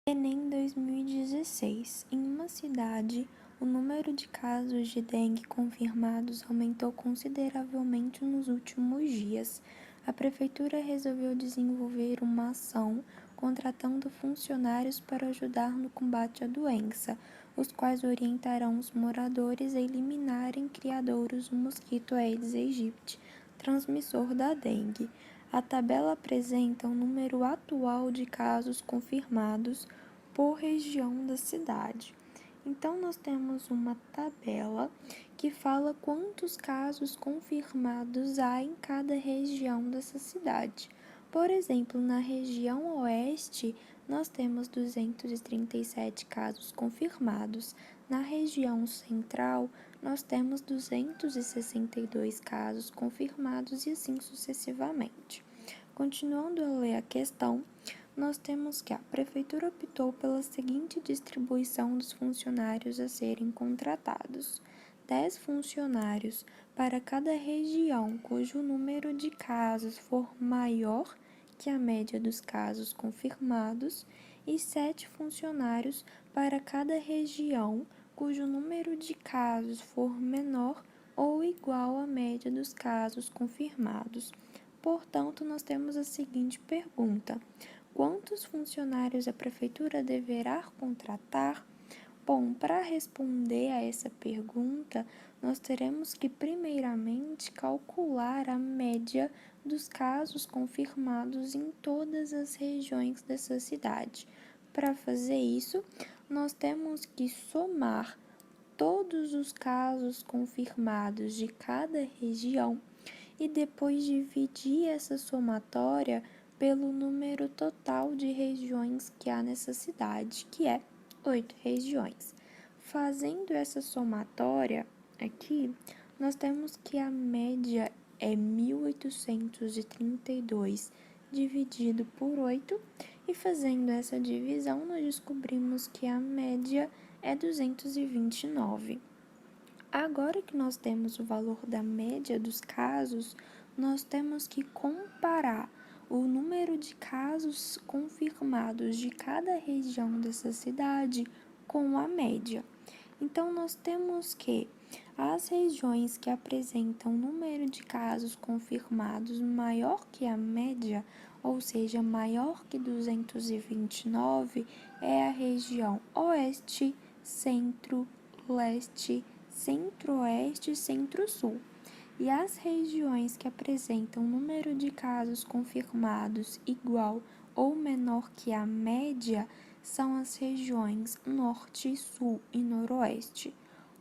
Enem 2016. Em uma cidade, o número de casos de dengue confirmados aumentou consideravelmente nos últimos dias. A prefeitura resolveu desenvolver uma ação contratando funcionários para ajudar no combate à doença, os quais orientarão os moradores a eliminarem criadouros do mosquito Aedes aegypti, transmissor da dengue. A tabela apresenta o número atual de casos confirmados por região da cidade. Então, nós temos uma tabela que fala quantos casos confirmados há em cada região dessa cidade. Por exemplo, na região oeste, nós temos 237 casos confirmados. Na região central, nós temos 262 casos confirmados e assim sucessivamente. Continuando a ler a questão, nós temos que a prefeitura optou pela seguinte distribuição dos funcionários a serem contratados: 10 funcionários para cada região cujo número de casos for maior que a média dos casos confirmados e 7 funcionários para cada região cujo número de casos for menor ou igual à média dos casos confirmados. Portanto, nós temos a seguinte pergunta: quantos funcionários a prefeitura deverá contratar? Bom, para responder a essa pergunta, nós teremos que primeiramente calcular a média dos casos confirmados em todas as regiões dessa cidade. Para fazer isso, nós temos que somar todos os casos confirmados de cada região e depois dividir essa somatória pelo número total de regiões que há nessa cidade, que é 8 regiões. Fazendo essa somatória aqui, nós temos que a média é 1.832 dividido por 8, e fazendo essa divisão, nós descobrimos que a média é 229. Agora que nós temos o valor da média dos casos, nós temos que comparar o número de casos confirmados de cada região dessa cidade com a média. Então, nós temos que as regiões que apresentam número de casos confirmados maior que a média, ou seja, maior que 229, é a região Oeste, Centro, Leste, Centro-Oeste e Centro-Sul. E as regiões que apresentam número de casos confirmados igual ou menor que a média são as regiões Norte, Sul e Noroeste.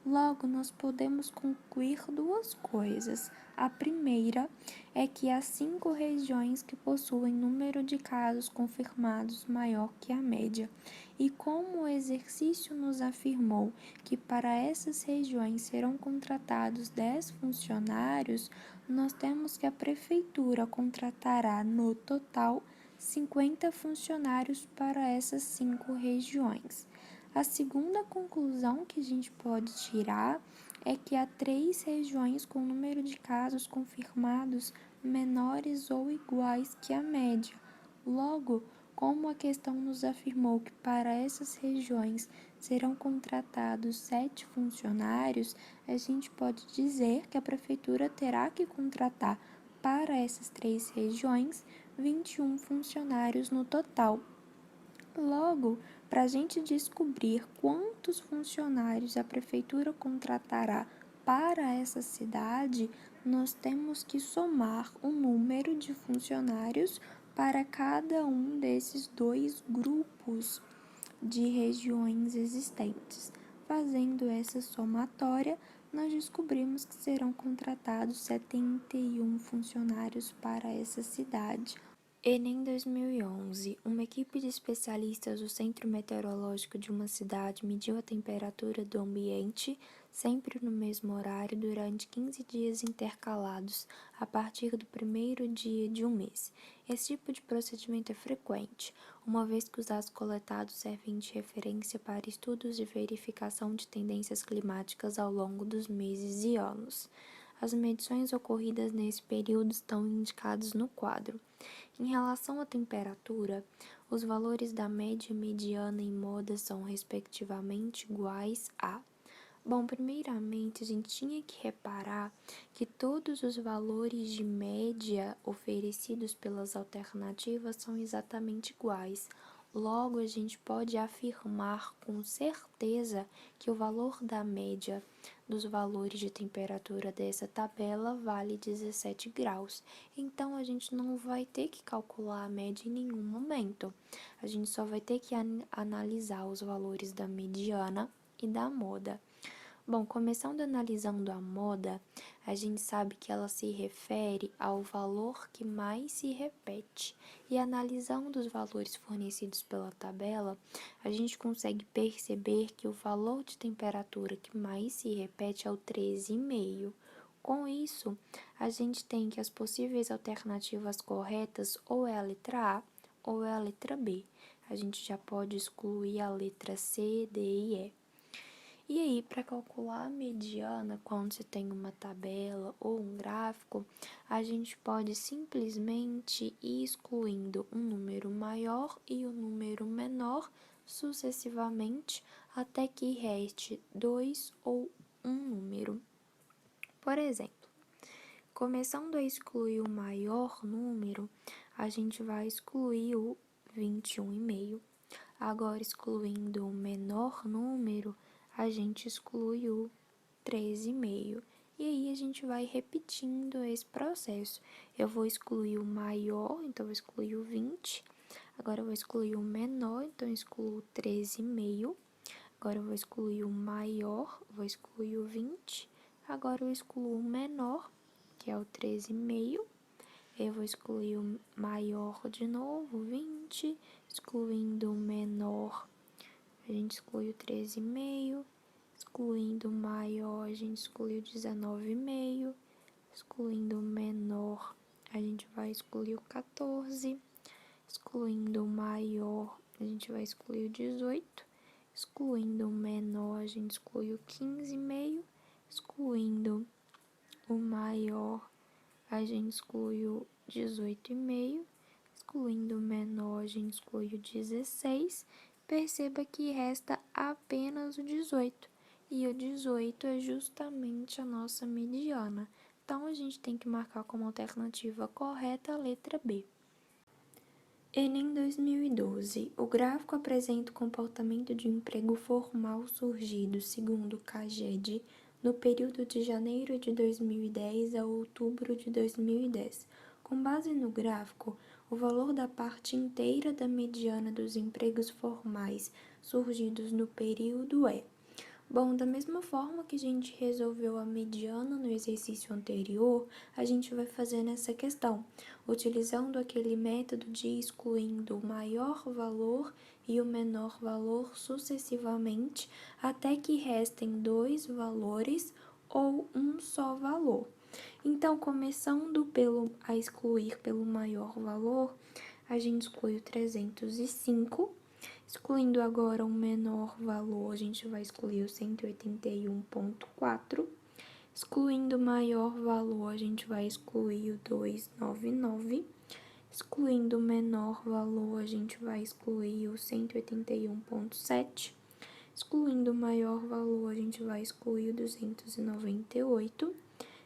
Logo, nós podemos concluir duas coisas. A primeira é que há 5 regiões que possuem número de casos confirmados maior que a média. E como o exercício nos afirmou que para essas regiões serão contratados 10 funcionários, nós temos que a prefeitura contratará no total 50 funcionários para essas 5 regiões. A segunda conclusão que a gente pode tirar é que há 3 regiões com número de casos confirmados menores ou iguais que a média. Logo, como a questão nos afirmou que para essas regiões serão contratados 7 funcionários, a gente pode dizer que a prefeitura terá que contratar para essas 3 regiões 21 funcionários no total. Logo, para a gente descobrir quantos funcionários a prefeitura contratará para essa cidade, nós temos que somar o número de funcionários para cada um desses 2 grupos de regiões existentes. Fazendo essa somatória, nós descobrimos que serão contratados 71 funcionários para essa cidade. Enem 2011. Uma equipe de especialistas do Centro Meteorológico de uma cidade mediu a temperatura do ambiente, sempre no mesmo horário, durante 15 dias intercalados, a partir do primeiro dia de um mês. Esse tipo de procedimento é frequente, uma vez que os dados coletados servem de referência para estudos de verificação de tendências climáticas ao longo dos meses e anos. As medições ocorridas nesse período estão indicadas no quadro. Em relação à temperatura, os valores da média e mediana em moda são respectivamente iguais a. Bom, primeiramente a gente tinha que reparar que todos os valores de média oferecidos pelas alternativas são exatamente iguais. Logo, a gente pode afirmar com certeza que o valor da média dos valores de temperatura dessa tabela vale 17 graus. Então, a gente não vai ter que calcular a média em nenhum momento. A gente só vai ter que analisar os valores da mediana e da moda. Bom, começando analisando a moda, a gente sabe que ela se refere ao valor que mais se repete. E analisando os valores fornecidos pela tabela, a gente consegue perceber que o valor de temperatura que mais se repete é o 13,5. Com isso, a gente tem que as possíveis alternativas corretas ou é a letra A ou é a letra B. A gente já pode excluir a letra C, D e E. E aí, para calcular a mediana, quando você tem uma tabela ou um gráfico, a gente pode simplesmente ir excluindo um número maior e um número menor sucessivamente até que reste dois ou um número. Por exemplo, começando a excluir o maior número, a gente vai excluir o 21,5. Agora, excluindo o menor número, a gente exclui o 13,5. E aí, a gente vai repetindo esse processo. Eu vou excluir o maior, então eu vou excluir o 20. Agora, eu vou excluir o menor, então eu excluo o 13,5. Agora, eu vou excluir o maior, vou excluir o 20. Agora, eu excluo o menor, que é o 13,5. Eu vou excluir o maior de novo, 20, excluindo o menor, a gente exclui o 13,5, excluindo o maior, a gente exclui o 19,5, excluindo o menor, a gente vai excluir o 14, excluindo o maior, a gente vai excluir o 18, excluindo o menor, a gente exclui o 15,5, excluindo o maior, a gente exclui o 18,5, excluindo o menor, a gente exclui o 16. Perceba que resta apenas o 18, e o 18 é justamente a nossa mediana. Então, a gente tem que marcar como alternativa correta a letra B. Enem 2012. O gráfico apresenta o comportamento de emprego formal surgido, segundo o CAGED, no período de janeiro de 2010 a outubro de 2010. Com base no gráfico, o valor da parte inteira da mediana dos empregos formais surgidos no período é. Bom, da mesma forma que a gente resolveu a mediana no exercício anterior, a gente vai fazer nessa questão, utilizando aquele método de excluindo o maior valor e o menor valor sucessivamente, até que restem dois valores ou um só valor. Então, começando a excluir pelo maior valor, a gente exclui o 305. Excluindo agora o menor valor, a gente vai excluir o 181,4. Excluindo o maior valor, a gente vai excluir o 299. Excluindo o menor valor, a gente vai excluir o 181,7. Excluindo o maior valor, a gente vai excluir o 298.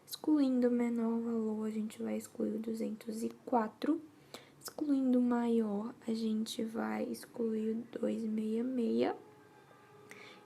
Excluindo o menor valor, a gente vai excluir o 204. Excluindo o maior, a gente vai excluir o 266.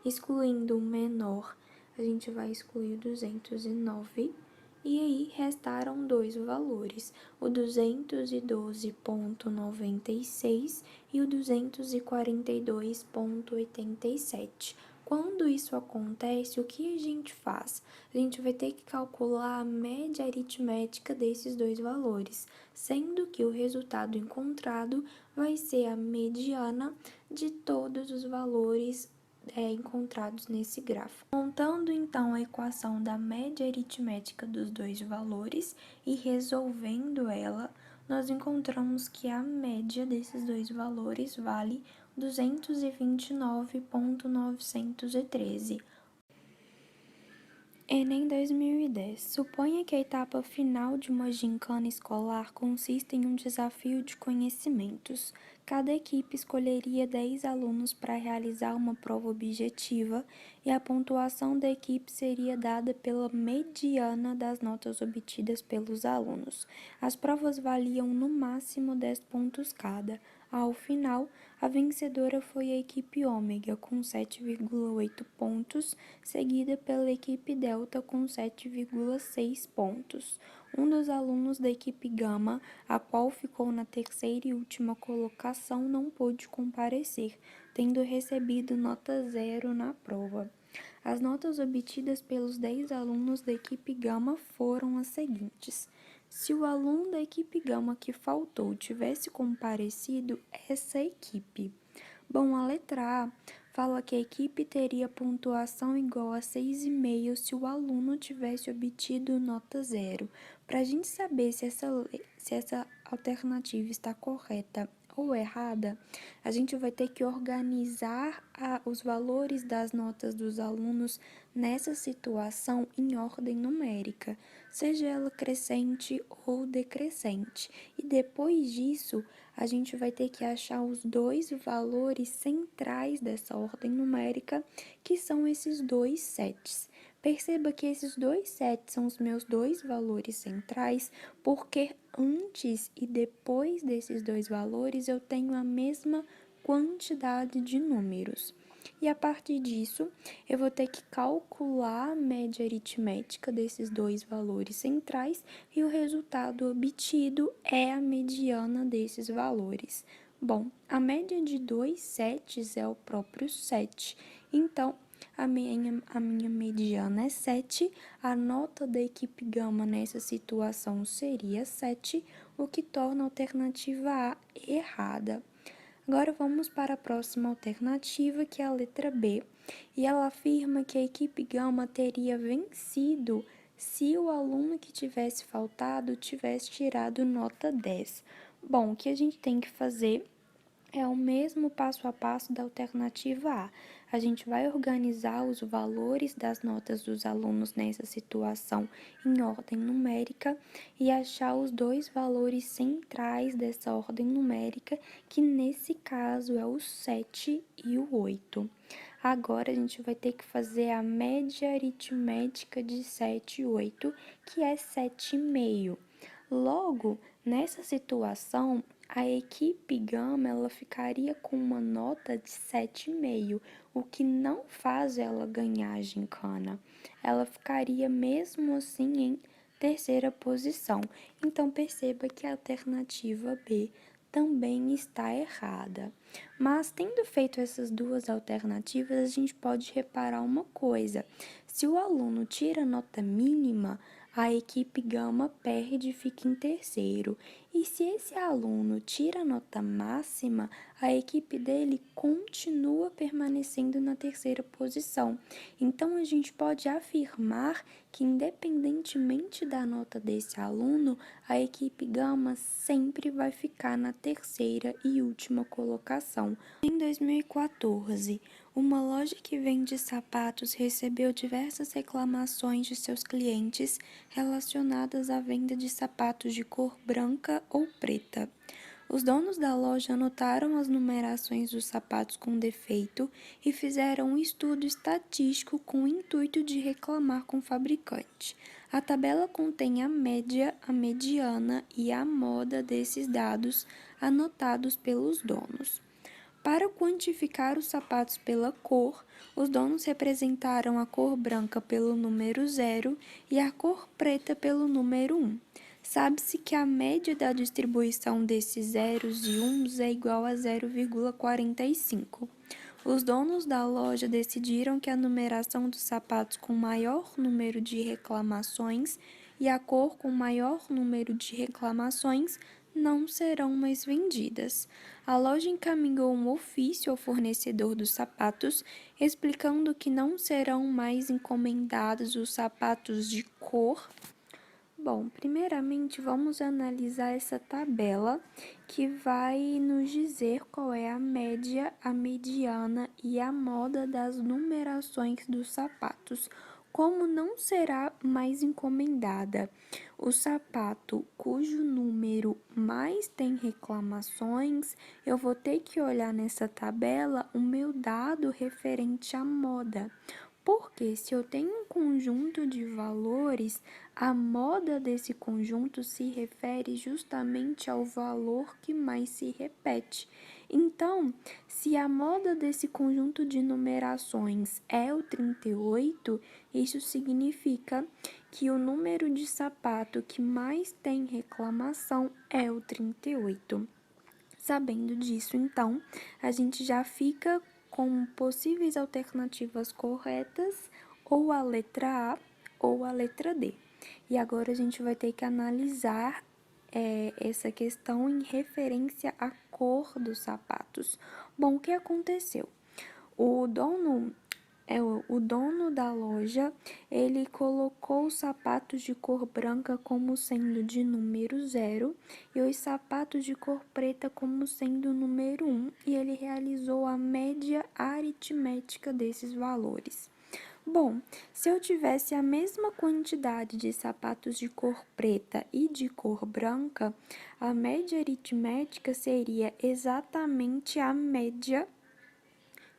Excluindo o menor, a gente vai excluir o 209. E aí, restaram dois valores, o 212,96 e o 242,87. Quando isso acontece, o que a gente faz? A gente vai ter que calcular a média aritmética desses dois valores, sendo que o resultado encontrado vai ser a mediana de todos os valores encontrados nesse gráfico. Montando então a equação da média aritmética dos dois valores e resolvendo ela, nós encontramos que a média desses dois valores vale 229,913. Enem 2010. Suponha que a etapa final de uma gincana escolar consiste em um desafio de conhecimentos. Cada equipe escolheria 10 alunos para realizar uma prova objetiva e a pontuação da equipe seria dada pela mediana das notas obtidas pelos alunos. As provas valiam no máximo 10 pontos cada. Ao final, a vencedora foi a equipe Ômega, com 7,8 pontos, seguida pela equipe Delta, com 7,6 pontos. Um dos alunos da equipe Gama, a qual ficou na terceira e última colocação, não pôde comparecer, tendo recebido nota 0 na prova. As notas obtidas pelos 10 alunos da equipe Gama foram as seguintes. Se o aluno da equipe Gama que faltou tivesse comparecido, essa equipe. Bom, a letra A fala que a equipe teria pontuação igual a 6,5 se o aluno tivesse obtido nota 0. Para a gente saber se essa alternativa está correta ou errada, a gente vai ter que organizar os valores das notas dos alunos nessa situação em ordem numérica, seja ela crescente ou decrescente. E depois disso, a gente vai ter que achar os dois valores centrais dessa ordem numérica, que são esses dois sets. Perceba que esses dois sets são os meus dois valores centrais, porque antes e depois desses dois valores eu tenho a mesma quantidade de números. E a partir disso, eu vou ter que calcular a média aritmética desses dois valores centrais e o resultado obtido é a mediana desses valores. Bom, a média de dois sets é o próprio 7. Então, a minha mediana é 7, a nota da equipe Gama nessa situação seria 7, o que torna a alternativa A errada. Agora vamos para a próxima alternativa, que é a letra B, e ela afirma que a equipe Gama teria vencido se o aluno que tivesse faltado tivesse tirado nota 10. Bom, o que a gente tem que fazer é o mesmo passo a passo da alternativa A. A gente vai organizar os valores das notas dos alunos nessa situação em ordem numérica e achar os dois valores centrais dessa ordem numérica, que nesse caso é o 7 e o 8. Agora a gente vai ter que fazer a média aritmética de 7 e 8, que é 7,5. Logo, nessa situação, a equipe Gama ela ficaria com uma nota de 7,5, o que não faz ela ganhar a gincana. Ela ficaria mesmo assim em terceira posição. Então perceba que a alternativa B também está errada. Mas tendo feito essas duas alternativas, a gente pode reparar uma coisa. Se o aluno tira nota mínima, a equipe Gama perde e fica em terceiro. E se esse aluno tira nota máxima, a equipe dele continua permanecendo na terceira posição. Então, a gente pode afirmar que, independentemente da nota desse aluno, a equipe Gama sempre vai ficar na terceira e última colocação. Em 2014, uma loja que vende sapatos recebeu diversas reclamações de seus clientes relacionadas à venda de sapatos de cor branca ou preta. Os donos da loja anotaram as numerações dos sapatos com defeito e fizeram um estudo estatístico com o intuito de reclamar com o fabricante. A tabela contém a média, a mediana e a moda desses dados anotados pelos donos. Para quantificar os sapatos pela cor, os donos representaram a cor branca pelo número 0 e a cor preta pelo número 1. Sabe-se que a média da distribuição desses zeros e uns é igual a 0,45. Os donos da loja decidiram que a numeração dos sapatos com maior número de reclamações e a cor com maior número de reclamações não serão mais vendidas. A loja encaminhou um ofício ao fornecedor dos sapatos, explicando que não serão mais encomendados os sapatos de cor. Bom, primeiramente vamos analisar essa tabela que vai nos dizer qual é a média, a mediana e a moda das numerações dos sapatos. Como não será mais encomendada o sapato cujo número mais tem reclamações, eu vou ter que olhar nessa tabela o meu dado referente à moda. Porque se eu tenho um conjunto de valores, a moda desse conjunto se refere justamente ao valor que mais se repete. Então, se a moda desse conjunto de numerações é o 38, isso significa que o número de sapato que mais tem reclamação é o 38. Sabendo disso, então, a gente já fica com possíveis alternativas corretas, ou a letra A ou a letra D. E agora a gente vai ter que analisar essa questão em referência à cor dos sapatos. Bom, o que aconteceu? O dono o dono da loja, ele colocou os sapatos de cor branca como sendo de número 0 e os sapatos de cor preta como sendo o número 1, e ele realizou a média aritmética desses valores. Bom, se eu tivesse a mesma quantidade de sapatos de cor preta e de cor branca, a média aritmética seria exatamente a média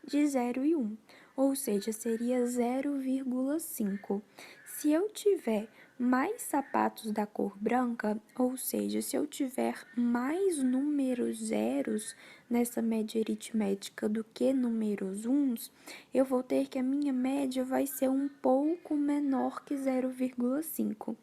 de 0 e 1, ou seja, seria 0,5. Se eu tiver mais sapatos da cor branca, ou seja, se eu tiver mais números zeros nessa média aritmética do que números uns, eu vou ter que a minha média vai ser um pouco menor que 0,5.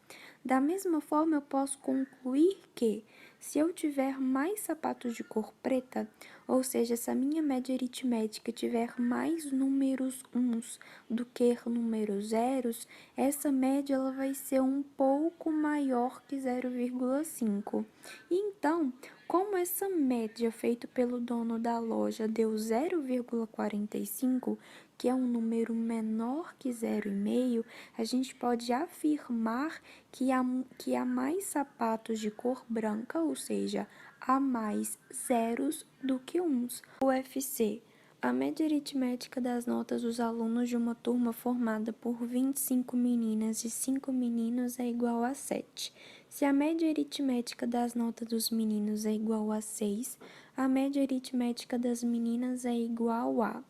Da mesma forma, eu posso concluir que, se eu tiver mais sapatos de cor preta, ou seja, se a minha média aritmética tiver mais números uns do que números zeros, essa média ela vai ser um pouco maior que 0,5. Então, como essa média feita pelo dono da loja deu 0,45, que é um número menor que 0,5, a gente pode afirmar que há mais sapatos de cor branca, ou seja, há mais zeros do que uns. UFC. A média aritmética das notas dos alunos de uma turma formada por 25 meninas e 5 meninos é igual a 7. Se a média aritmética das notas dos meninos é igual a 6, a média aritmética das meninas é igual a...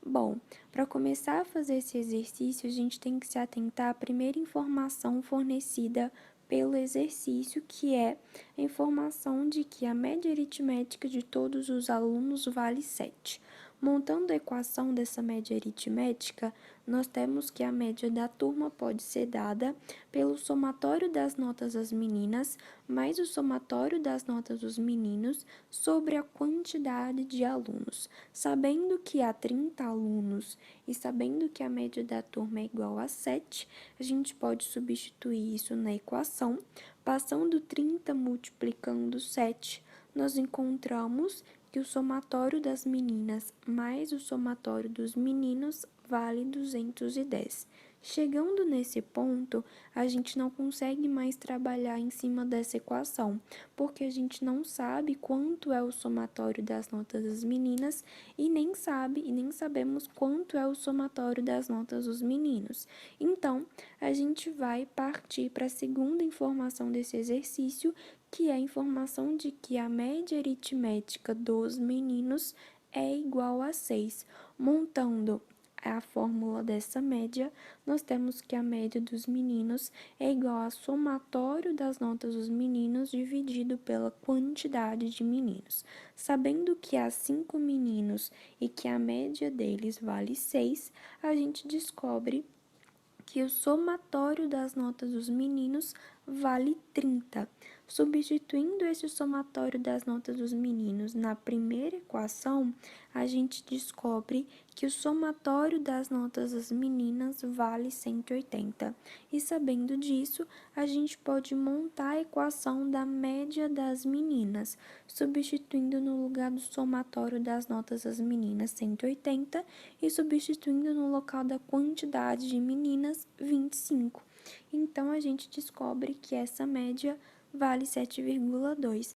Bom, para começar a fazer esse exercício, a gente tem que se atentar à primeira informação fornecida pelo exercício, que é a informação de que a média aritmética de todos os alunos vale 7. Montando a equação dessa média aritmética, nós temos que a média da turma pode ser dada pelo somatório das notas das meninas mais o somatório das notas dos meninos sobre a quantidade de alunos. Sabendo que há 30 alunos e sabendo que a média da turma é igual a 7, a gente pode substituir isso na equação. Passando 30 multiplicando 7, nós encontramos que o somatório das meninas mais o somatório dos meninos vale 210. Chegando nesse ponto, a gente não consegue mais trabalhar em cima dessa equação, porque a gente não sabe quanto é o somatório das notas das meninas e nem sabemos quanto é o somatório das notas dos meninos. Então, a gente vai partir para a segunda informação desse exercício, que é a informação de que a média aritmética dos meninos é igual a 6. Montando a fórmula dessa média, nós temos que a média dos meninos é igual ao somatório das notas dos meninos dividido pela quantidade de meninos. Sabendo que há 5 meninos e que a média deles vale 6, a gente descobre que o somatório das notas dos meninos vale 30. Substituindo esse somatório das notas dos meninos na primeira equação, a gente descobre que o somatório das notas das meninas vale 180. E sabendo disso, a gente pode montar a equação da média das meninas, substituindo no lugar do somatório das notas das meninas 180 e substituindo no local da quantidade de meninas 25. Então, a gente descobre que essa média vale 7,2.